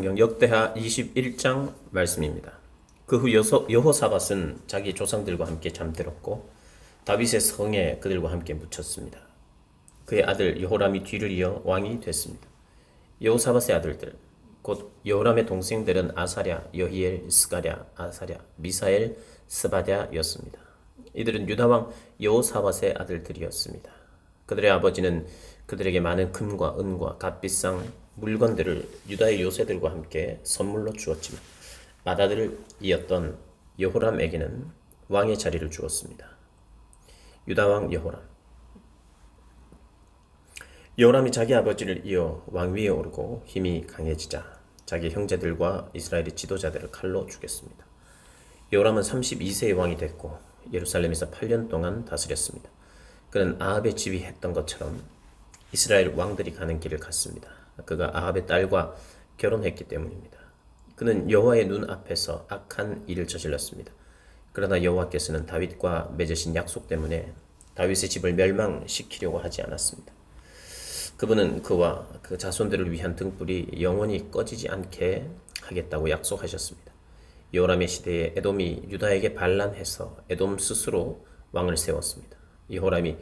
역대하 21장 말씀입니다. 그 후 여호사밧은 자기 조상들과 함께 잠들었고 다윗의 성에 그들과 함께 묻혔습니다. 그의 아들 여호람이 뒤를 이어 왕이 됐습니다. 여호사밧의 아들들 곧 여호람의 동생들은 아사랴, 여히엘, 스가랴, 아사랴, 미사엘, 스바랴였습니다. 이들은 유다왕 여호사밧의 아들들이었습니다. 그들의 아버지는 그들에게 많은 금과 은과 값비싼 물건들을 유다의 요새들과 함께 선물로 주었지만 맏아들을 이었던 여호람에게는 왕의 자리를 주었습니다. 유다왕 여호람. 여호람이 자기 아버지를 이어 왕위에 오르고 힘이 강해지자 자기 형제들과 이스라엘의 지도자들을 칼로 죽였습니다. 여호람은 32세의 왕이 됐고 예루살렘에서 8년 동안 다스렸습니다. 그는 아합의 지휘했던 것처럼 이스라엘 왕들이 가는 길을 갔습니다. 그가 아합의 딸과 결혼했기 때문입니다. 그는 여호와의 눈 앞에서 악한 일을 저질렀습니다. 그러나 여호와께서는 다윗과 맺으신 약속 때문에 다윗의 집을 멸망시키려고 하지 않았습니다. 그분은 그와 그 자손들을 위한 등불이 영원히 꺼지지 않게 하겠다고 약속하셨습니다. 여호람의 시대에 에돔이 유다에게 반란해서 에돔 스스로 왕을 세웠습니다. 여호람이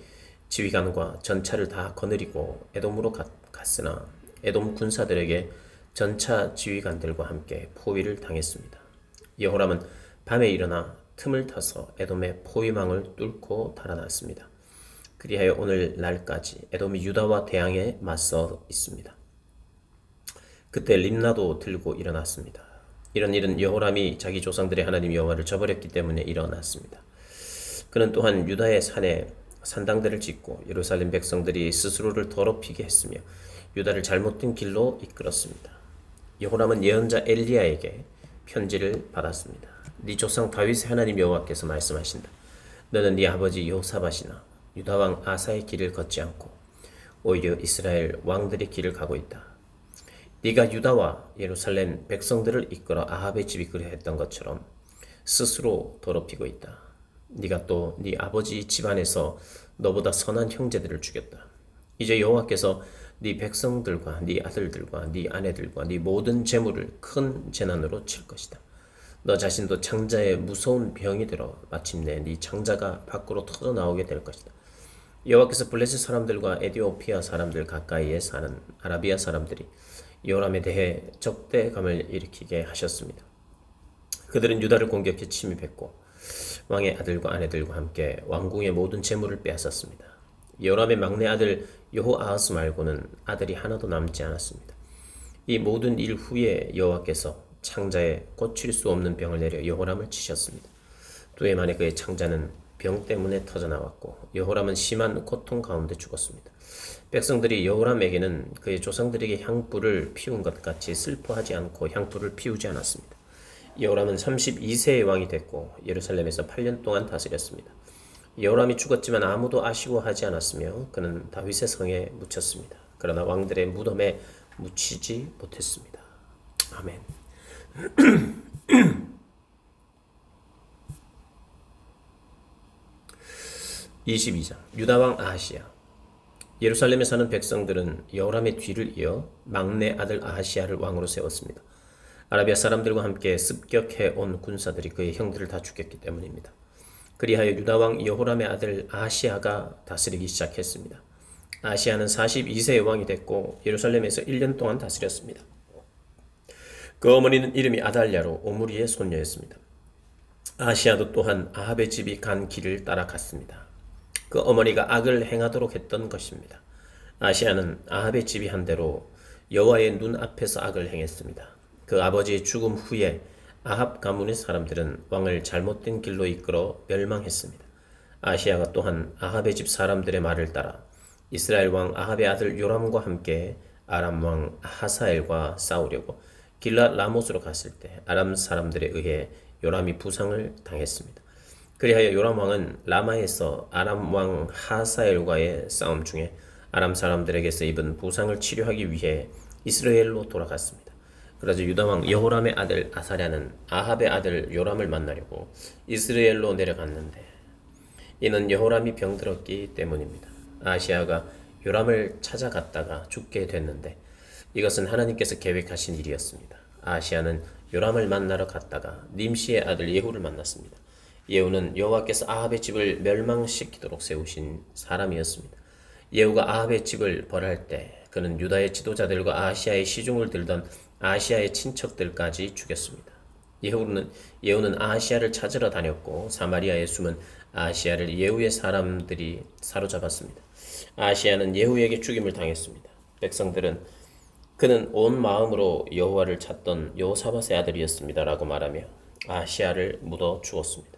지휘관과 전차를 다 거느리고 에돔으로 갔으나 에돔 군사들에게 전차 지휘관들과 함께 포위를 당했습니다. 여호람은 밤에 일어나 틈을 타서 에돔의 포위망을 뚫고 달아났습니다. 그리하여 오늘 날까지 에돔이 유다와 대항해 맞서 있습니다. 그때 림나도 들고 일어났습니다. 이런 일은 여호람이 자기 조상들의 하나님 여호와를 저버렸기 때문에 일어났습니다. 그는 또한 유다의 산에 산당들을 짓고 예루살렘 백성들이 스스로를 더럽히게 했으며 유다를 잘못된 길로 이끌었습니다. 여호람은 예언자 엘리야에게 편지를 받았습니다. 네 조상 다윗의 하나님 여호와께서 말씀하신다. 너는 네 아버지 여호사밧이나 유다 왕 아사의 길을 걷지 않고 오히려 이스라엘 왕들의 길을 가고 있다. 네가 유다와 예루살렘 백성들을 이끌어 아합의 집이 그리했던 것처럼 스스로 더럽히고 있다. 네가 또 네 아버지 집안에서 너보다 선한 형제들을 죽였다. 이제 여호와께서 네 백성들과 네 아들들과 네 아내들과 네 모든 재물을 큰 재난으로 칠 것이다. 너 자신도 창자에 무서운 병이 들어 마침내 네 창자가 밖으로 터져 나오게 될 것이다. 여호와께서 블레셋 사람들과 에디오피아 사람들 가까이에 사는 아라비아 사람들이 여호람에 대해 적대감을 일으키게 하셨습니다. 그들은 유다를 공격해 침입했고 왕의 아들과 아내들과 함께 왕궁의 모든 재물을 빼앗았습니다. 여호람의 막내 아들 여호아하스 말고는 아들이 하나도 남지 않았습니다. 이 모든 일 후에 여호와께서 창자에 고칠 수 없는 병을 내려 여호람을 치셨습니다. 또 해 만에 그의 창자는 병 때문에 터져나왔고 여호람은 심한 고통 가운데 죽었습니다. 백성들이 여호람에게는 그의 조상들에게 향불을 피운 것 같이 슬퍼하지 않고 향불을 피우지 않았습니다. 여호람은 32세의 왕이 됐고 예루살렘에서 8년 동안 다스렸습니다. 여호람이 죽었지만 아무도 아쉬워하지 않았으며 그는 다윗의 성에 묻혔습니다. 그러나 왕들의 무덤에 묻히지 못했습니다. 아멘. 22장 유다왕 아하시야. 예루살렘에 사는 백성들은 여호람의 뒤를 이어 막내 아들 아하시야를 왕으로 세웠습니다. 아라비아 사람들과 함께 습격해 온 군사들이 그의 형들을 다 죽였기 때문입니다. 그리하여 유다왕 여호람의 아들 아하시야가 다스리기 시작했습니다. 아하시야는 42세의 왕이 됐고 예루살렘에서 1년 동안 다스렸습니다. 그 어머니는 이름이 아달랴로 오므리의 손녀였습니다. 아하시야도 또한 아합의 집이 간 길을 따라갔습니다. 그 어머니가 악을 행하도록 했던 것입니다. 아하시야는 아합의 집이 한 대로 여호와의 눈 앞에서 악을 행했습니다. 그 아버지의 죽음 후에 아합 가문의 사람들은 왕을 잘못된 길로 이끌어 멸망했습니다. 아하시야가 또한 아합의 집 사람들의 말을 따라 이스라엘 왕 아합의 아들 요람과 함께 아람 왕 하사엘과 싸우려고 길랏 라못으로 갔을 때 아람 사람들에 의해 요람이 부상을 당했습니다. 그리하여 요람 왕은 라마에서 아람 왕 하사엘과의 싸움 중에 아람 사람들에게서 입은 부상을 치료하기 위해 이스라엘로 돌아갔습니다. 그러자 유다왕 여호람의 아들 아사랴는 아합의 아들 요람을 만나려고 이스라엘로 내려갔는데 이는 여호람이 병들었기 때문입니다. 아하시야가 요람을 찾아갔다가 죽게 됐는데 이것은 하나님께서 계획하신 일이었습니다. 아하시아는 요람을 만나러 갔다가 님시의 아들 예후를 만났습니다. 예후는 여호와께서 아합의 집을 멸망시키도록 세우신 사람이었습니다. 예후가 아합의 집을 벌할 때 그는 유다의 지도자들과 아하시아의 시중을 들던 아하시아의 친척들까지 죽였습니다. 예후는 아하시아를 찾으러 다녔고 사마리아에 숨은 아하시아를 예후의 사람들이 사로잡았습니다. 아하시아는 예후에게 죽임을 당했습니다. 백성들은 그는 온 마음으로 여호와를 찾던 여호사밧의 아들이었습니다라고 말하며 아하시아를 묻어 죽었습니다.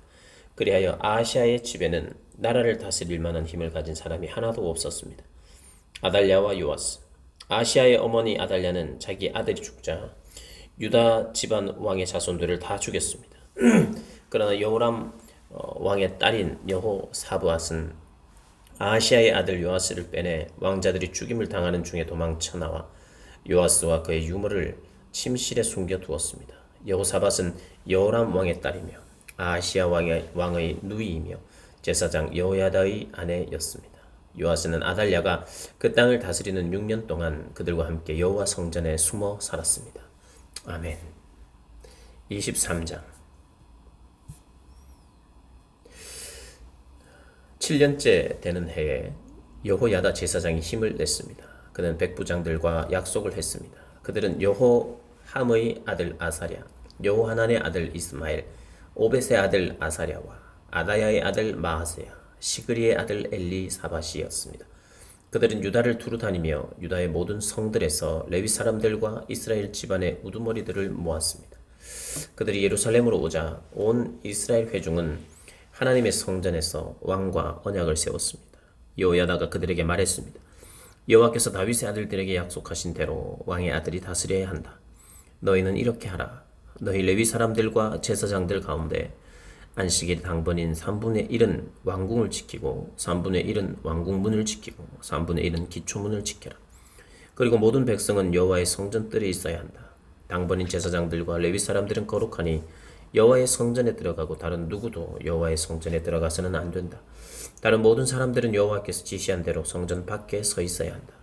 그리하여 아하시아의 집에는 나라를 다스릴 만한 힘을 가진 사람이 하나도 없었습니다. 아달랴와 요아스. 아하시아의 어머니 아달랴는 자기 아들이 죽자 유다 집안 왕의 자손들을 다 죽였습니다. 그러나 여호람 왕의 딸인 여호사브앗은 아하시아의 아들 요아스를 빼내 왕자들이 죽임을 당하는 중에 도망쳐 나와 요아스와 그의 유물을 침실에 숨겨 두었습니다. 여호사밧은 여호람 왕의 딸이며 아하시아 왕의 누이이며 제사장 여호야다의 아내였습니다. 요아스는 아달랴가 그 땅을 다스리는 6년 동안 그들과 함께 여호와 성전에 숨어 살았습니다. 아멘. 23장 7년째 되는 해에 여호야다 제사장이 힘을 냈습니다. 그는 백부장들과 약속을 했습니다. 그들은 여호함의 아들 아사랴, 여호하난의 아들 이스마엘, 오벳의 아들 아사랴와 아다야의 아들 마하세야, 시그리의 아들 엘리사밧이었습니다. 그들은 유다를 두루 다니며 유다의 모든 성들에서 레위 사람들과 이스라엘 집안의 우두머리들을 모았습니다. 그들이 예루살렘으로 오자 온 이스라엘 회중은 하나님의 성전에서 왕과 언약을 세웠습니다. 여호야다가 그들에게 말했습니다. 여호와께서 다윗의 아들들에게 약속하신 대로 왕의 아들이 다스려야 한다. 너희는 이렇게 하라. 너희 레위 사람들과 제사장들 가운데 안식일 당번인 3분의 1은 왕궁을 지키고 3분의 1은 왕궁문을 지키고 3분의 1은 기초문을 지켜라. 그리고 모든 백성은 여호와의 성전뜰에 있어야 한다. 당번인 제사장들과 레위 사람들은 거룩하니 여호와의 성전에 들어가고 다른 누구도 여호와의 성전에 들어가서는 안 된다. 다른 모든 사람들은 여호와께서 지시한 대로 성전 밖에 서 있어야 한다.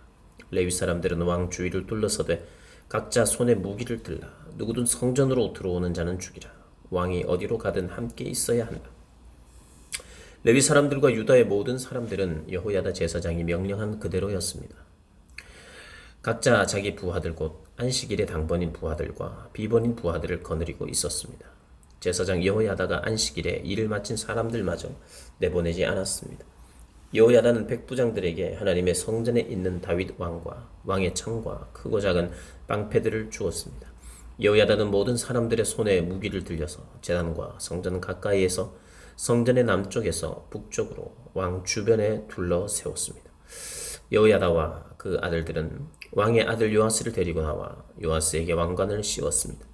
레위 사람들은 왕 주위를 둘러서되 각자 손에 무기를 들라. 누구든 성전으로 들어오는 자는 죽이라. 왕이 어디로 가든 함께 있어야 한다. 레위 사람들과 유다의 모든 사람들은 여호야다 제사장이 명령한 그대로였습니다. 각자 자기 부하들 곧 안식일의 당번인 부하들과 비번인 부하들을 거느리고 있었습니다. 제사장 여호야다가 안식일에 일을 마친 사람들마저 내보내지 않았습니다. 여호야다는 백부장들에게 하나님의 성전에 있는 다윗 왕과 왕의 창과 크고 작은 방패들을 주었습니다. 여호야다는 모든 사람들의 손에 무기를 들려서 제단과 성전 가까이에서 성전의 남쪽에서 북쪽으로 왕 주변에 둘러 세웠습니다. 여호야다와 그 아들들은 왕의 아들 요아스를 데리고 나와 요아스에게 왕관을 씌웠습니다.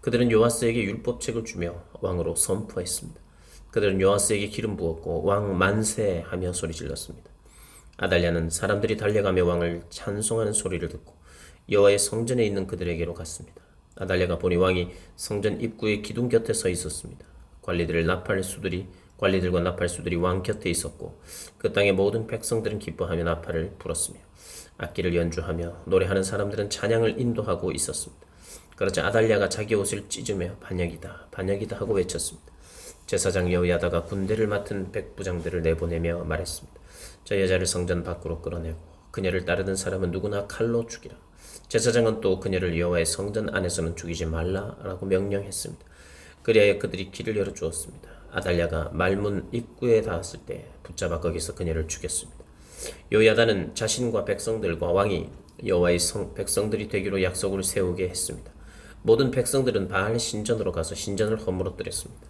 그들은 요아스에게 율법책을 주며 왕으로 선포했습니다. 그들은 요아스에게 기름 부었고 왕 만세하며 소리 질렀습니다. 아달랴는 사람들이 달려가며 왕을 찬송하는 소리를 듣고 여호와의 성전에 있는 그들에게로 갔습니다. 아달랴가 보니 왕이 성전 입구의 기둥 곁에 서 있었습니다. 관리들과 나팔수들이 왕 곁에 있었고 그 땅의 모든 백성들은 기뻐하며 나팔을 불었으며 악기를 연주하며 노래하는 사람들은 찬양을 인도하고 있었습니다. 그러자 아달랴가 자기 옷을 찢으며 반역이다 반역이다 하고 외쳤습니다. 제사장 여호야다가 군대를 맡은 백부장들을 내보내며 말했습니다. 저 여자를 성전 밖으로 끌어내고 그녀를 따르는 사람은 누구나 칼로 죽이라. 제사장은 또 그녀를 여호와의 성전 안에서는 죽이지 말라라고 명령했습니다. 그리하여 그들이 길을 열어주었습니다. 아달랴가 말문 입구에 닿았을 때 붙잡아 거기서 그녀를 죽였습니다. 여호야다는 자신과 백성들과 왕이 여호와의 백성들이 되기로 약속을 세우게 했습니다. 모든 백성들은 바알 신전으로 가서 신전을 허물어뜨렸습니다.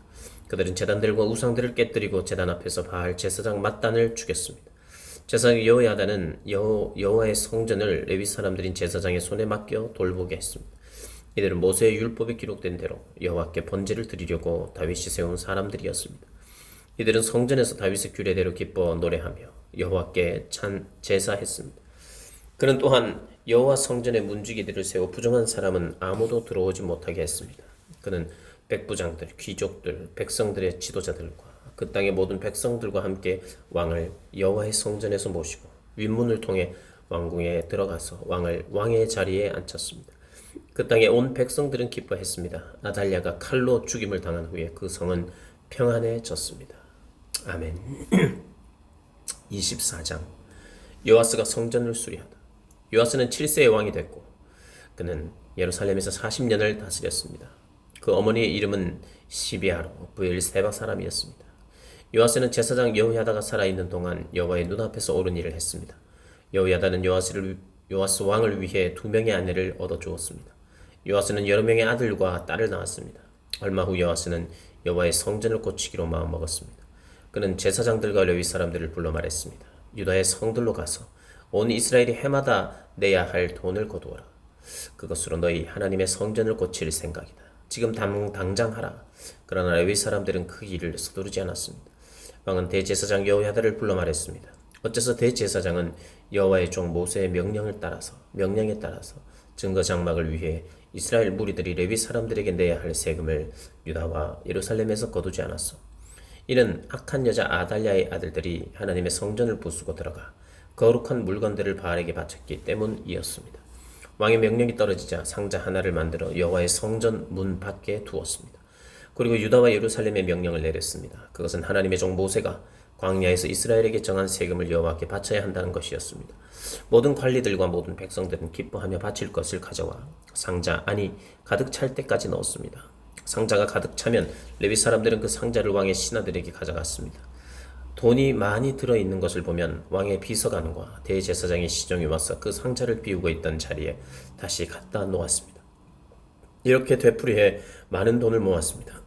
그들은 제단들과 우상들을 깨뜨리고 제단 앞에서 바알 제사장 맏단을 죽였습니다. 제사장 여호야다는 여호와의 성전을 레위 사람들인 제사장의 손에 맡겨 돌보게 했습니다. 이들은 모세의 율법에 기록된 대로 여호와께 번제를 드리려고 다윗이 세운 사람들이었습니다. 이들은 성전에서 다윗의 규례대로 기뻐 노래하며 여호와께 제사했습니다. 그는 또한 여호와 성전에 문지기들을 세워 부정한 사람은 아무도 들어오지 못하게 했습니다. 그는 백부장들, 귀족들, 백성들의 지도자들과 그 땅의 모든 백성들과 함께 왕을 여호와의 성전에서 모시고 윗문을 통해 왕궁에 들어가서 왕을 왕의 자리에 앉혔습니다. 그 땅에 온 백성들은 기뻐했습니다. 아달랴가 칼로 죽임을 당한 후에 그 성은 평안해졌습니다. 아멘. 24장 요아스가 성전을 수리하다. 요아스는 7세의 왕이 됐고 그는 예루살렘에서 40년을 다스렸습니다. 그 어머니의 이름은 시비아로 브엘세바 사람이었습니다. 요아스는 제사장 여호야다가 살아있는 동안 여호와의 눈앞에서 옳은 일을 했습니다. 여호야다는 요아스 왕을 위해 2명의 아내를 얻어주었습니다. 요아스는 여러 명의 아들과 딸을 낳았습니다. 얼마 후 요아스는 여호와의 성전을 고치기로 마음먹었습니다. 그는 제사장들과 레위 사람들을 불러 말했습니다. 유다의 성들로 가서 온 이스라엘이 해마다 내야 할 돈을 거두어라. 그것으로 너희 하나님의 성전을 고칠 생각이다. 지금 당장 하라. 그러나 레위 사람들은 그 일을 서두르지 않았습니다. 왕은 대제사장 여호야다를 불러 말했습니다. 어째서 대제사장은 여호와의 종 모세의 명령에 따라서 증거 장막을 위해 이스라엘 무리들이 레위 사람들에게 내야 할 세금을 유다와 예루살렘에서 거두지 않았어? 이는 악한 여자 아달랴의 아들들이 하나님의 성전을 부수고 들어가 거룩한 물건들을 바알에게 바쳤기 때문이었습니다. 왕의 명령이 떨어지자 상자 하나를 만들어 여호와의 성전 문 밖에 두었습니다. 그리고 유다와 예루살렘의 명령을 내렸습니다. 그것은 하나님의 종 모세가 광야에서 이스라엘에게 정한 세금을 여호와께 바쳐야 한다는 것이었습니다. 모든 관리들과 모든 백성들은 기뻐하며 바칠 것을 가져와 상자 안이 가득 찰 때까지 넣었습니다. 상자가 가득 차면 레위 사람들은 그 상자를 왕의 신하들에게 가져갔습니다. 돈이 많이 들어있는 것을 보면 왕의 비서관과 대제사장의 시종이 와서 그 상자를 비우고 있던 자리에 다시 갖다 놓았습니다. 이렇게 되풀이해 많은 돈을 모았습니다.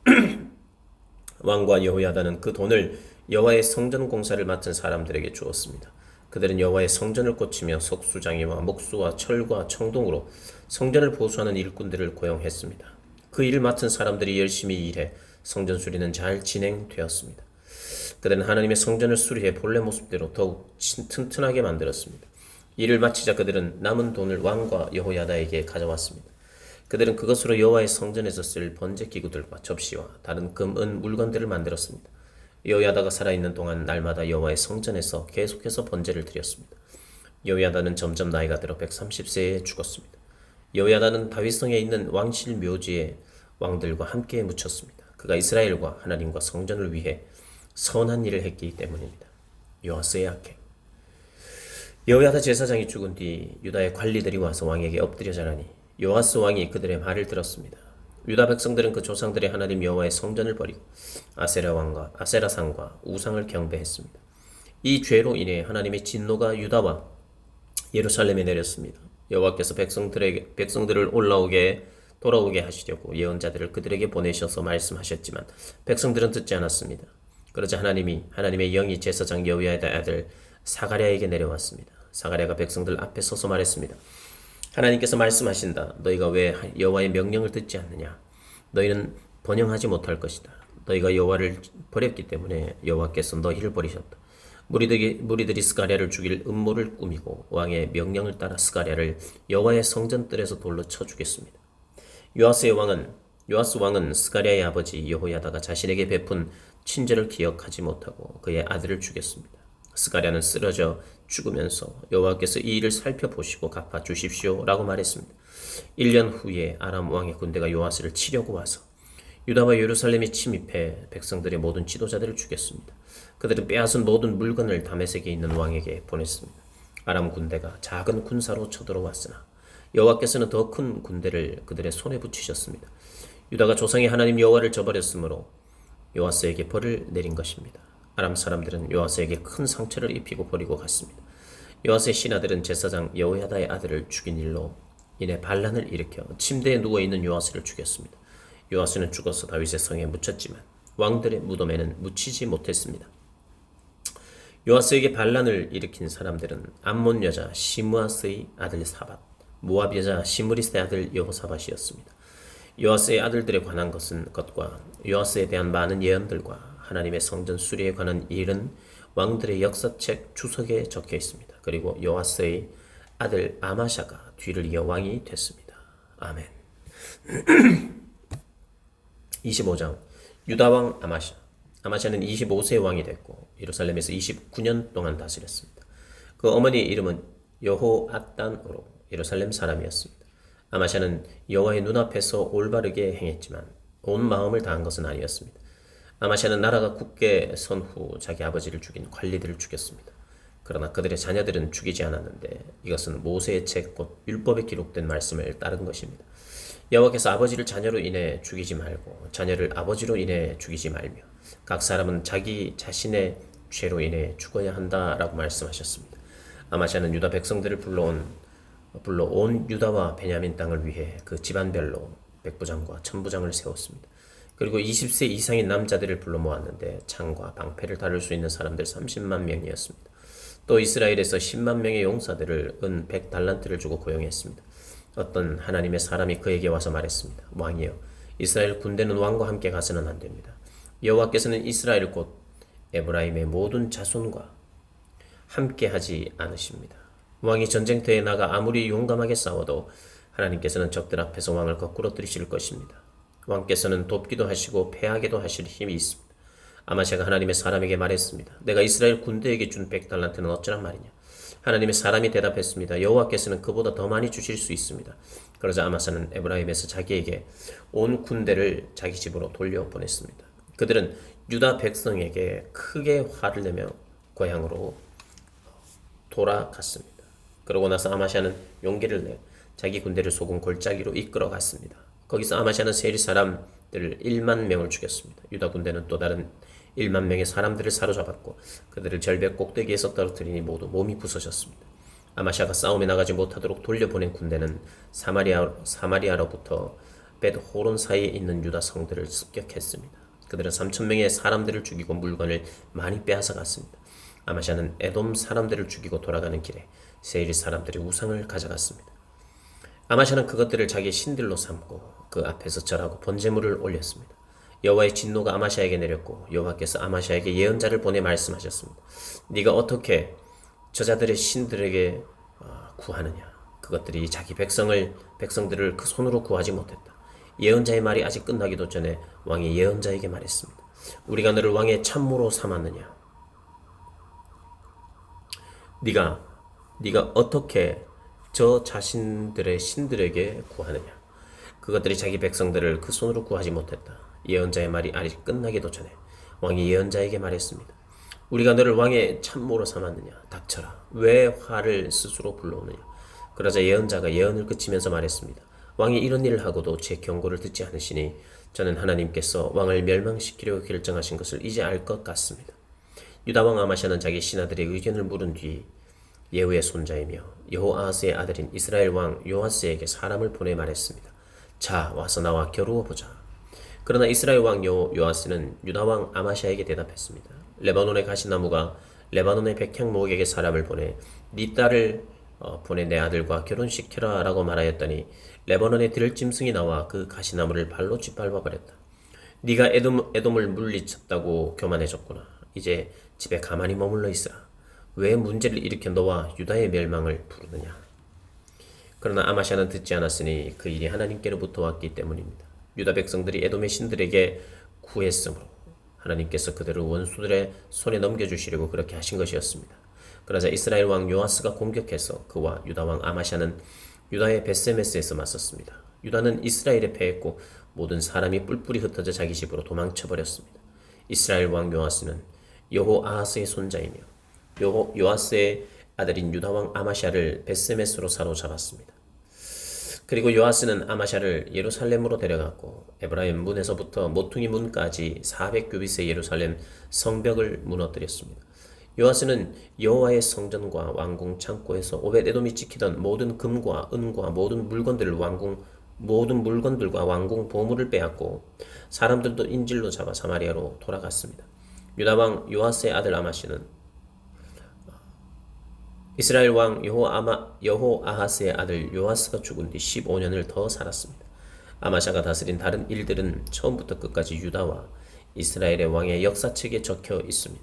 왕과 여호야다는 그 돈을 여호와의 성전 공사를 맡은 사람들에게 주었습니다. 그들은 여호와의 성전을 고치며 석수장이와 목수와 철과 청동으로 성전을 보수하는 일꾼들을 고용했습니다. 그 일을 맡은 사람들이 열심히 일해 성전 수리는 잘 진행되었습니다. 그들은 하나님의 성전을 수리해 본래 모습대로 더욱 튼튼하게 만들었습니다. 일을 마치자 그들은 남은 돈을 왕과 여호야다에게 가져왔습니다. 그들은 그것으로 여호와의 성전에서 쓸 번제 기구들과 접시와 다른 금, 은 물건들을 만들었습니다. 여호야다가 살아있는 동안 날마다 여호와의 성전에서 계속해서 번제를 드렸습니다. 여호야다는 점점 나이가 들어 130세에 죽었습니다. 여호야다는 다윗성에 있는 왕실 묘지에 왕들과 함께 묻혔습니다. 그가 이스라엘과 하나님과 성전을 위해 선한 일을 했기 때문입니다. 요아스의 악행. 여호야다 제사장이 죽은 뒤 유다의 관리들이 와서 왕에게 엎드려 자라니 요아스 왕이 그들의 말을 들었습니다. 유다 백성들은 그 조상들의 하나님 여호와의 성전을 버리고 아세라상과 우상을 경배했습니다. 이 죄로 인해 하나님의 진노가 유다와 예루살렘에 내렸습니다. 여호와께서 백성들을 돌아오게 하시려고 예언자들을 그들에게 보내셔서 말씀하셨지만 백성들은 듣지 않았습니다. 그러자 하나님의 영이 제사장 여호야다의 아들 사가랴에게 내려왔습니다. 사가랴가 백성들 앞에 서서 말했습니다. 하나님께서 말씀하신다. 너희가 왜 여호와의 명령을 듣지 않느냐? 너희는 번영하지 못할 것이다. 너희가 여호와를 버렸기 때문에 여호와께서 너희를 버리셨다. 무리들이 스가랴를 죽일 음모를 꾸미고 왕의 명령을 따라 스가랴를 여호와의 성전 뜰에서 돌로 쳐 죽였습니다. 요아스 왕은 스가랴의 아버지 여호야다가 자신에게 베푼 친절을 기억하지 못하고 그의 아들을 죽였습니다. 스가랴는 쓰러져 죽으면서 여호와께서 이 일을 살펴보시고 갚아 주십시오 라고 말했습니다. 1년 후에 아람 왕의 군대가 요아스를 치려고 와서 유다와 예루살렘에 침입해 백성들의 모든 지도자들을 죽였습니다. 그들은 빼앗은 모든 물건을 다메섹에 있는 왕에게 보냈습니다. 아람 군대가 작은 군사로 쳐들어왔으나 여호와께서는 더 큰 군대를 그들의 손에 붙이셨습니다. 유다가 조상의 하나님 여호와를 저버렸으므로 요아스에게 벌을 내린 것입니다. 아람 사람들은 요아스에게 큰 상처를 입히고 버리고 갔습니다. 요아스의 신하들은 제사장 여호야다의 아들을 죽인 일로 인해 반란을 일으켜 침대에 누워있는 요아스를 죽였습니다. 요아스는 죽어서 다윗의 성에 묻혔지만 왕들의 무덤에는 묻히지 못했습니다. 요아스에게 반란을 일으킨 사람들은 암몬 여자 시므아스의 아들 사밧, 모압 여자 시므리스의 아들 여호사밧이었습니다. 요아스의 아들들에 관한 것과 요아스에 대한 많은 예언들과 하나님의 성전 수리에 관한 일은 왕들의 역사책 주석에 적혀 있습니다. 그리고 요아스의 아들 아마샤가 뒤를 이어 왕이 됐습니다. 아멘. 25장 유다왕 아마샤는 25세의 왕이 됐고 예루살렘에서 29년 동안 다스렸습니다. 그 어머니의 이름은 여호앗단으로 예루살렘 사람이었습니다. 아마샤는 여호와의 눈앞에서 올바르게 행했지만 온 마음을 다한 것은 아니었습니다. 아마샤는 나라가 굳게 선 후 자기 아버지를 죽인 관리들을 죽였습니다. 그러나 그들의 자녀들은 죽이지 않았는데 이것은 모세의 책 곧 율법에 기록된 말씀을 따른 것입니다. 여호와께서 아버지를 자녀로 인해 죽이지 말고 자녀를 아버지로 인해 죽이지 말며 각 사람은 자기 자신의 죄로 인해 죽어야 한다라고 말씀하셨습니다. 아마샤는 유다 백성들을 불러 온 유다와 베냐민 땅을 위해 그 집안별로 백부장과 천부장을 세웠습니다. 그리고 20세 이상인 남자들을 불러 모았는데 창과 방패를 다룰 수 있는 사람들 30만 명이었습니다. 또 이스라엘에서 10만 명의 용사들을 은 100달란트를 주고 고용했습니다. 어떤 하나님의 사람이 그에게 와서 말했습니다. 왕이여, 이스라엘 군대는 왕과 함께 가서는 안 됩니다. 여호와께서는 이스라엘 곧 에브라임의 모든 자손과 함께 하지 않으십니다. 왕이 전쟁터에 나가 아무리 용감하게 싸워도 하나님께서는 적들 앞에서 왕을 거꾸로 들이실 것입니다. 왕께서는 돕기도 하시고 패하게도 하실 힘이 있습니다. 아마샤가 하나님의 사람에게 말했습니다. 내가 이스라엘 군대에게 준 100달란트는 어쩌란 말이냐. 하나님의 사람이 대답했습니다. 여호와께서는 그보다 더 많이 주실 수 있습니다. 그러자 아마사는 에브라임에서 자기에게 온 군대를 자기 집으로 돌려보냈습니다. 그들은 유다 백성에게 크게 화를 내며 고향으로 돌아갔습니다. 그러고 나서 아마샤는 용기를 내 자기 군대를 소금 골짜기로 이끌어 갔습니다. 거기서 아마샤는 세리 사람들 1만 명을 죽였습니다. 유다 군대는 또 다른 1만 명의 사람들을 사로잡았고 그들을 절벽 꼭대기에서 떨어뜨리니 모두 몸이 부서졌습니다. 아마샤가 싸움에 나가지 못하도록 돌려보낸 군대는 사마리아로부터 벳호론 사이에 있는 유다 성들을 습격했습니다. 그들은 3,000명의 사람들을 죽이고 물건을 많이 빼앗아 갔습니다. 아마샤는 에돔 사람들을 죽이고 돌아가는 길에 세일 사람들의 우상을 가져갔습니다. 아마샤는 그것들을 자기의 신들로 삼고 그 앞에서 절하고 번제물을 올렸습니다. 여호와의 진노가 아마샤에게 내렸고 여호와께서 아마샤에게 예언자를 보내 말씀하셨습니다. 네가 어떻게 저자들의 신들에게 구하느냐? 그것들이 자기 백성들을 그 손으로 구하지 못했다. 예언자의 말이 아직 끝나기도 전에 왕이 예언자에게 말했습니다. 우리가 너를 왕의 참모로 삼았느냐? 네가 어떻게 저 자신들의 신들에게 구하느냐? 그것들이 자기 백성들을 그 손으로 구하지 못했다. 예언자의 말이 아직 끝나기도 전에 왕이 예언자에게 말했습니다. 우리가 너를 왕의 참모로 삼았느냐? 닥쳐라. 왜 화를 스스로 불러오느냐? 그러자 예언자가 예언을 그치면서 말했습니다. 왕이 이런 일을 하고도 제 경고를 듣지 않으시니 저는 하나님께서 왕을 멸망시키려고 결정하신 것을 이제 알 것 같습니다. 유다왕 아마샤는 자기 신하들의 의견을 물은 뒤 예후의 손자이며 여호아하스의 아들인 이스라엘 왕 요아스에게 사람을 보내 말했습니다. 자, 와서 나와 겨루어 보자. 그러나 이스라엘 왕 요아스는 유다 왕 아마샤에게 대답했습니다. 레바논의 가시나무가 레바논의 백향목에게 사람을 보내 네 딸을 보내 내 아들과 결혼시켜라 라고 말하였더니 레바논의 들짐승이 나와 그 가시나무를 발로 짓밟아 버렸다. 네가 에돔을 물리쳤다고 교만해졌구나. 이제 집에 가만히 머물러 있으라. 왜 문제를 일으켜 너와 유다의 멸망을 부르느냐. 그러나 아마샤는 듣지 않았으니 그 일이 하나님께로부터 왔기 때문입니다. 유다 백성들이 에돔의 신들에게 구했으므로 하나님께서 그들을 원수들의 손에 넘겨주시려고 그렇게 하신 것이었습니다. 그러자 이스라엘 왕 요아스가 공격해서 그와 유다 왕 아마샤는 유다의 벳세메스에서 맞섰습니다. 유다는 이스라엘에 패했고 모든 사람이 뿔뿔이 흩어져 자기 집으로 도망쳐버렸습니다. 이스라엘 왕 요아스는 여호아하스의 손자이며 요아스의 아들인 유다 왕 아마샤를 벳세메스로 사로잡았습니다. 그리고 요아스는 아마샤를 예루살렘으로 데려갔고 에브라임 문에서부터 모퉁이 문까지 400규빗의 예루살렘 성벽을 무너뜨렸습니다. 요아스는 여호와의 성전과 왕궁 창고에서 오벳에돔이 지키던 모든 금과 은과 모든 물건들과 왕궁 보물을 빼앗고 사람들도 인질로 잡아 사마리아로 돌아갔습니다. 유다 왕 요아스의 아들 아마시는 이스라엘 왕 여호아하스의 아들 요아스가 죽은 뒤 15년을 더 살았습니다. 아마샤가 다스린 다른 일들은 처음부터 끝까지 유다와 이스라엘의 왕의 역사책에 적혀 있습니다.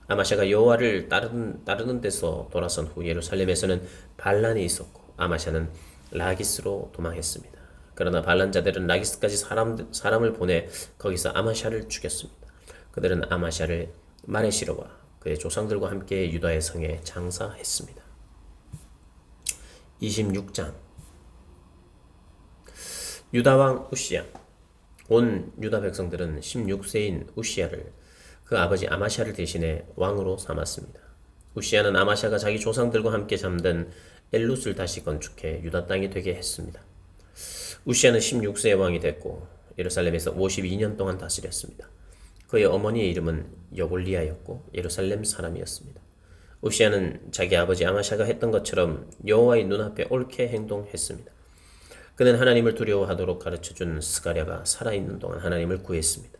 아마샤가 여호와를 따르는 데서 돌아선 후 예루살렘에서는 반란이 있었고 아마샤는 라기스로 도망했습니다. 그러나 반란자들은 라기스까지 사람을 보내 거기서 아마샤를 죽였습니다. 그들은 아마샤를 마레시로와 그의 조상들과 함께 유다의 성에 장사했습니다. 26장 유다 왕 우시야. 온 유다 백성들은 16세인 우시야를 그 아버지 아마샤를 대신해 왕으로 삼았습니다. 우시야는 아마샤가 자기 조상들과 함께 잠든 엘룻을 다시 건축해 유다 땅이 되게 했습니다. 우시야는 16세의 왕이 됐고 예루살렘에서 52년 동안 다스렸습니다. 그의 어머니의 이름은 여골리아였고 예루살렘 사람이었습니다. 우시야는 자기 아버지 아마샤가 했던 것처럼 여호와의 눈앞에 옳게 행동했습니다. 그는 하나님을 두려워하도록 가르쳐준 스가랴가 살아있는 동안 하나님을 구했습니다.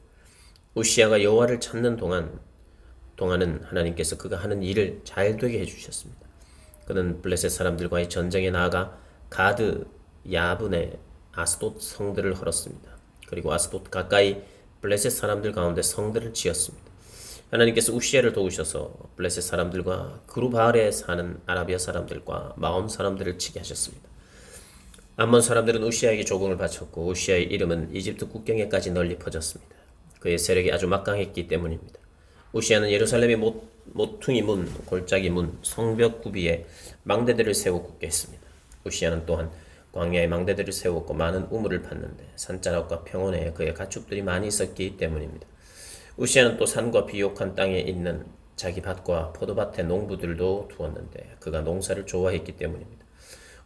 우시야가 여호와를 찾는 동안은 하나님께서 그가 하는 일을 잘 되게 해주셨습니다. 그는 블레셋 사람들과의 전쟁에 나아가 가드, 야분의 아스돗 성들을 헐었습니다. 그리고 아스돗 가까이 블레셋 사람들 가운데 성들을 지었습니다. 하나님께서 우시야를 도우셔서 블레셋 사람들과 그루바알에 사는 아라비아 사람들과 마온 사람들을 치게 하셨습니다. 암몬 사람들은 우시야에게 조공을 바쳤고 우시야의 이름은 이집트 국경에까지 널리 퍼졌습니다. 그의 세력이 아주 막강했기 때문입니다. 우시야는 예루살렘의 모퉁이 문, 골짜기 문, 성벽 구비에 망대들을 세워 굳게 했습니다. 우시야는 또한 광야에 망대들을 세웠고 많은 우물을 팠는데 산자락과 평원에 그의 가축들이 많이 있었기 때문입니다. 우시야는 또 산과 비옥한 땅에 있는 자기 밭과 포도밭의 농부들도 두었는데 그가 농사를 좋아했기 때문입니다.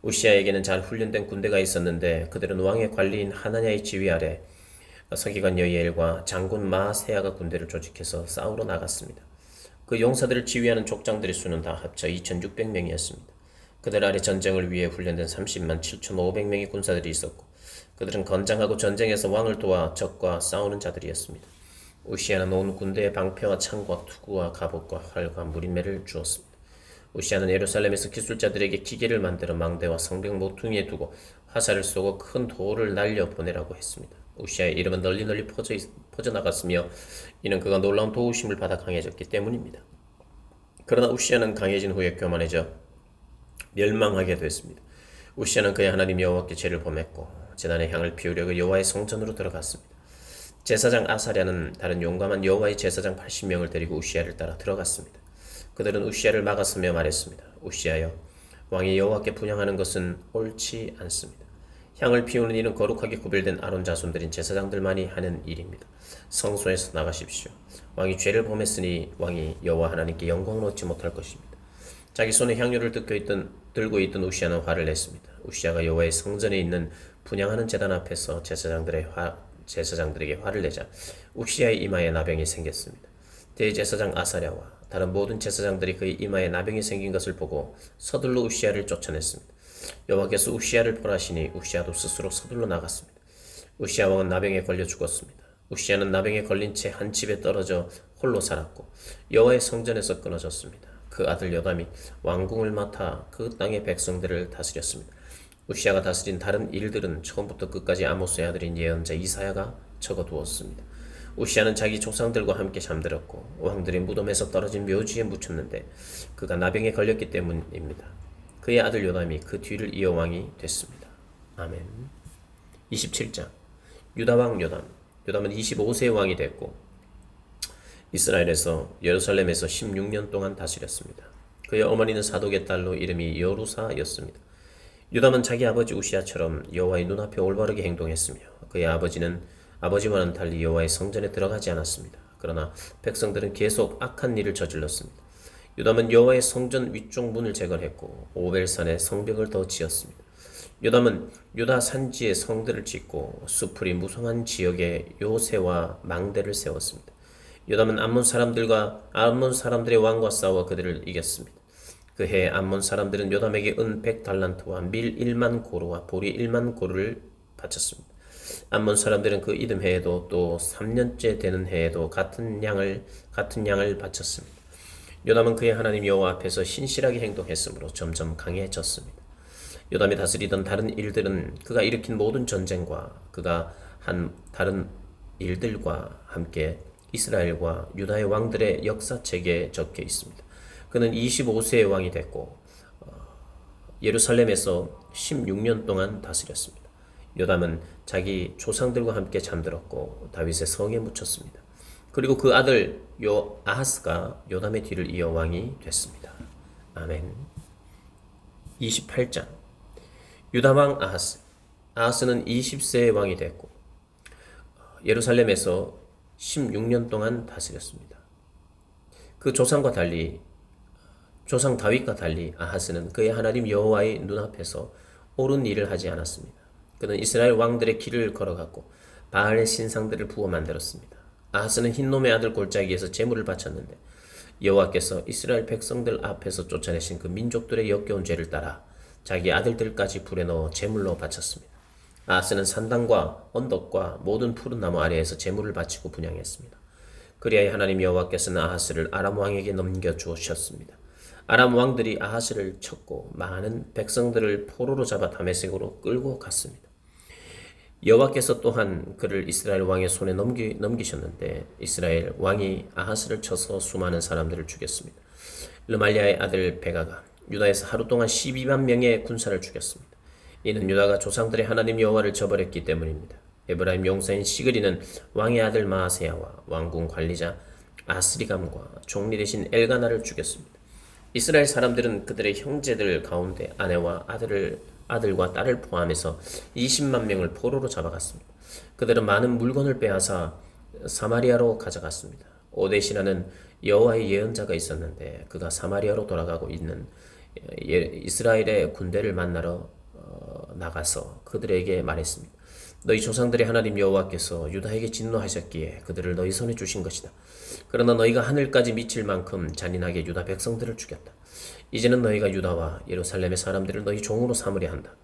우시야에게는 잘 훈련된 군대가 있었는데 그들은 왕의 관리인 하나냐의 지휘 아래 서기관 여이엘과 장군 마세야가 군대를 조직해서 싸우러 나갔습니다. 그 용사들을 지휘하는 족장들의 수는 다 합쳐 2600명이었습니다. 그들 아래 전쟁을 위해 훈련된 30만 7500명의 군사들이 있었고 그들은 건장하고 전쟁에서 왕을 도와 적과 싸우는 자들이었습니다. 우시야는 온 군대에 방패와 창과 투구와 갑옷과 활과 무림매를 주었습니다. 우시야는 예루살렘에서 기술자들에게 기계를 만들어 망대와 성벽 모퉁이에 두고 화살을 쏘고 큰 돌을 날려 보내라고 했습니다. 우시야의 이름은 널리 퍼져나갔으며 이는 그가 놀라운 도우심을 받아 강해졌기 때문입니다. 그러나 우시야는 강해진 후에 교만해져 멸망하게 됐습니다. 우시야는 그의 하나님 여호와께 죄를 범했고 제단에 향을 피우려고 여호와의 성전으로 들어갔습니다. 제사장 아사랴는 다른 용감한 여호와의 제사장 80명을 데리고 우시야를 따라 들어갔습니다. 그들은 우시야를 막았으며 말했습니다. 우시야여, 왕이 여호와께 분향하는 것은 옳지 않습니다. 향을 피우는 일은 거룩하게 구별된 아론 자손들인 제사장들만이 하는 일입니다. 성소에서 나가십시오. 왕이 죄를 범했으니 왕이 여호와 하나님께 영광을 얻지 못할 것입니다. 자기 손에 향유를 들고 있던 우시야는 화를 냈습니다. 우시야가 여호와의 성전에 있는 분향하는 제단 앞에서 제사장들에게 화를 내자 우시야의 이마에 나병이 생겼습니다. 대제사장 아사랴와 다른 모든 제사장들이 그의 이마에 나병이 생긴 것을 보고 서둘러 우시야를 쫓아냈습니다. 여호와께서 우시야를 벌하시니 우시야도 스스로 서둘러 나갔습니다. 우시야 왕은 나병에 걸려 죽었습니다. 우시야는 나병에 걸린 채 한 집에 떨어져 홀로 살았고 여호와의 성전에서 끊어졌습니다. 그 아들 요담이 왕궁을 맡아 그 땅의 백성들을 다스렸습니다. 우시야가 다스린 다른 일들은 처음부터 끝까지 아모스의 아들인 예언자 이사야가 적어두었습니다. 우시야는 자기 조상들과 함께 잠들었고 왕들의 무덤에서 떨어진 묘지에 묻혔는데 그가 나병에 걸렸기 때문입니다. 그의 아들 요담이 그 뒤를 이어 왕이 됐습니다. 아멘. 27장 유다 왕 요담. 요담은 25세의 왕이 됐고 이스라엘에서 예루살렘에서 16년 동안 다스렸습니다. 그의 어머니는 사독의 딸로 이름이 여루사였습니다. 요담은 자기 아버지 우시야처럼 여호와의 눈앞에 올바르게 행동했으며 그의 아버지와는 달리 여호와의 성전에 들어가지 않았습니다. 그러나 백성들은 계속 악한 일을 저질렀습니다. 요담은 여호와의 성전 위쪽 문을 재건했고 오벨산에 성벽을 더 지었습니다. 요담은 유다 산지에 성들을 짓고 수풀이 무성한 지역에 요새와 망대를 세웠습니다. 요담은 암몬 사람들의 왕과 싸워 그들을 이겼습니다. 그 해에 암몬 사람들은 요담에게 은 100달란트와 밀 1만 고루와 보리 1만 고루를 바쳤습니다. 암몬 사람들은 그 이듬 해에도 또 3년째 되는 해에도 같은 양을 바쳤습니다. 요담은 그의 하나님 여호와 앞에서 신실하게 행동했으므로 점점 강해졌습니다. 요담이 다스리던 다른 일들은 그가 일으킨 모든 전쟁과 그가 한 다른 일들과 함께 이스라엘과 유다의 왕들의 역사책에 적혀 있습니다. 그는 25세의 왕이 됐고 예루살렘에서 16년 동안 다스렸습니다. 요담은 자기 조상들과 함께 잠들었고 다윗의 성에 묻혔습니다. 그리고 그 아들 아하스가 요담의 뒤를 이어 왕이 됐습니다. 아멘. 28장 유다 왕 아하스. 아하스는 20세의 왕이 됐고 예루살렘에서 16년 동안 다스렸습니다. 그 조상 다윗과 달리 아하스는 그의 하나님 여호와의 눈앞에서 옳은 일을 하지 않았습니다. 그는 이스라엘 왕들의 길을 걸어갔고 바알의 신상들을 부어 만들었습니다. 아하스는 흰놈의 아들 골짜기에서 제물을 바쳤는데 여호와께서 이스라엘 백성들 앞에서 쫓아내신 그 민족들의 역겨운 죄를 따라 자기 아들들까지 불에 넣어 제물로 바쳤습니다. 아하스는 산당과 언덕과 모든 푸른 나무 아래에서 제물을 바치고 분향했습니다. 그리하여 하나님 여호와께서는 아하스를 아람 왕에게 넘겨 주셨습니다. 아람 왕들이 아하스를 쳤고 많은 백성들을 포로로 잡아 다메섹으로 끌고 갔습니다. 여호와께서 또한 그를 이스라엘 왕의 손에 넘기셨는데 이스라엘 왕이 아하스를 쳐서 수많은 사람들을 죽였습니다. 르말리아의 아들 베가가 유다에서 하루 동안 12만 명의 군사를 죽였습니다. 이는 유다가 조상들의 하나님 여호와를 저버렸기 때문입니다. 에브라임 용사인 시그리는 왕의 아들 마아세야와 왕궁 관리자 아스리감과 총리 대신 엘가나를 죽였습니다. 이스라엘 사람들은 그들의 형제들 가운데 아내와 아들과 딸을 포함해서 20만 명을 포로로 잡아갔습니다. 그들은 많은 물건을 빼앗아 사마리아로 가져갔습니다. 오데시라는 여호와의 예언자가 있었는데 그가 사마리아로 돌아가고 있는 이스라엘의 군대를 만나러 나가서 그들에게 말했습니다. 너희 조상들의 하나님 여호와께서 유다에게 진노하셨기에 그들을 너희 손에 주신 것이다. 그러나 너희가 하늘까지 미칠 만큼 잔인하게 유다 백성들을 죽였다. 이제는 너희가 유다와 예루살렘의 사람들을 너희 종으로 삼으려 한다.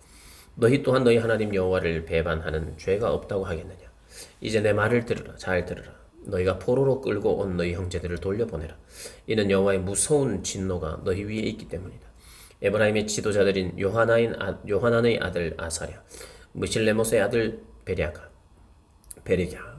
너희 또한 너희 하나님 여호와를 배반하는 죄가 없다고 하겠느냐. 이제 내 말을 들으라. 잘 들으라. 너희가 포로로 끌고 온 너희 형제들을 돌려보내라. 이는 여호와의 무서운 진노가 너희 위에 있기 때문이다. 에브라임의 지도자들인 요하난의 아들 아사랴, 무실레못의 아들 베랴가,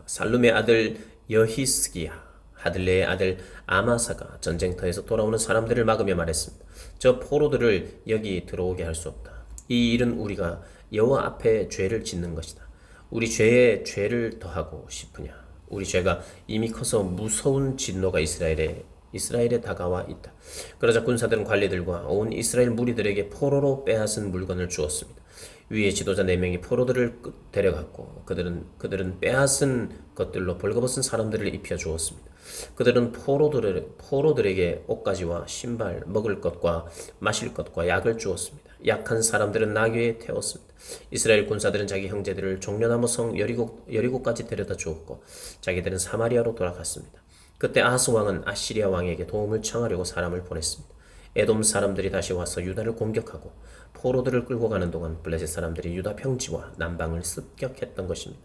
살룸의 아들 여히스기야, 하들레의 아들 아마사가 전쟁터에서 돌아오는 사람들을 막으며 말했습니다. 저 포로들을 여기 들어오게 할 수 없다. 이 일은 우리가 여호와 앞에 죄를 짓는 것이다. 우리 죄에 죄를 더하고 싶으냐? 우리 죄가 이미 커서 무서운 진노가 이스라엘에 다가와 있다. 그러자 군사들은 관리들과 온 이스라엘 무리들에게 포로로 빼앗은 물건을 주었습니다. 위의 지도자 4명이 포로들을 데려갔고 그들은 빼앗은 것들로 벌거벗은 사람들을 입혀 주었습니다. 그들은 포로들에게 옷가지와 신발, 먹을 것과 마실 것과 약을 주었습니다. 약한 사람들은 나귀에 태웠습니다. 이스라엘 군사들은 자기 형제들을 종려나무 성 여리고까지 데려다 주었고 자기들은 사마리아로 돌아갔습니다. 그때 아하스 왕은 아시리아 왕에게 도움을 청하려고 사람을 보냈습니다. 에돔 사람들이 다시 와서 유다를 공격하고 포로들을 끌고 가는 동안 블레셋 사람들이 유다 평지와 남방을 습격했던 것입니다.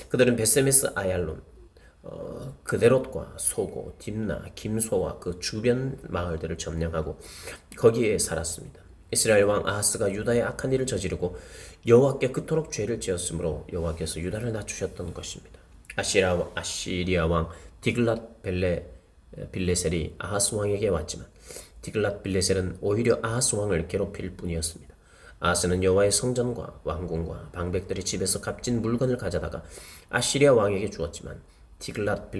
그들은 베세메스 아얄론, 그데롯과 소고, 딥나, 김소와 그 주변 마을들을 점령하고 거기에 살았습니다. 이스라엘 왕 아하스가 유다의 악한 일을 저지르고 여호와께 그토록 죄를 지었으므로 여호와께서 유다를 낮추셨던 것입니다. 아시리아 왕 디글랏 빌레셀이 아하스 왕에게 왔지만 디글랏 빌레셀은 오히려 아하스 왕을 괴롭힐 뿐이었습니다. 아하스는 여호와의 성전과 왕궁과 방백들의 집에서 값진 물건을 가져다가 아시리아 왕에게 주었지만 디글랏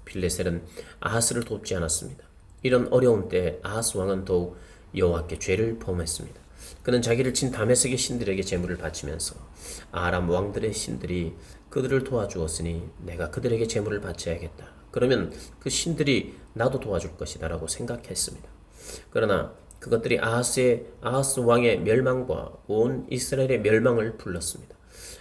빌레셀은 아하스를 돕지 않았습니다. 이런 어려운 때에 아하스 왕은 더욱 여호와께 죄를 범했습니다. 그는 자기를 친 다메섹의 신들에게 제물을 바치면서 아람 왕들의 신들이 그들을 도와주었으니 내가 그들에게 제물을 바쳐야겠다. 그러면 그 신들이 나도 도와줄 것이다 라고 생각했습니다. 그러나 그것들이 아하스 왕의 멸망과 온 이스라엘의 멸망을 불렀습니다.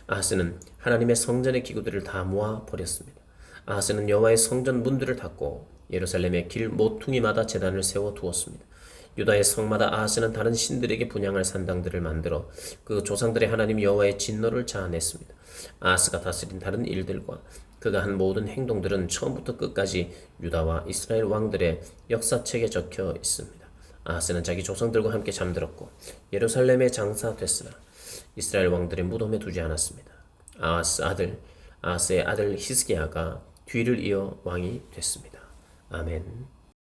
아하스는 하나님의 성전의 기구들을 다 모아 버렸습니다. 아하스는 여호와의 성전 문들을 닫고 예루살렘의 길 모퉁이마다 제단을 세워 두었습니다. 유다의 성마다 아하스는 다른 신들에게 분향할 산당들을 만들어 그 조상들의 하나님 여호와의 진노를 자아냈습니다. 아하스가 다스린 다른 일들과 그가 한 모든 행동들은 처음부터 끝까지 유다와 이스라엘 왕들의 역사책에 적혀 있습니다. 아하스는 자기 조상들과 함께 잠들었고 예루살렘에 장사됐으나 이스라엘 왕들의 무덤에 두지 않았습니다. 아하스의 아들 히스기야가 뒤를 이어 왕이 됐습니다. 아멘.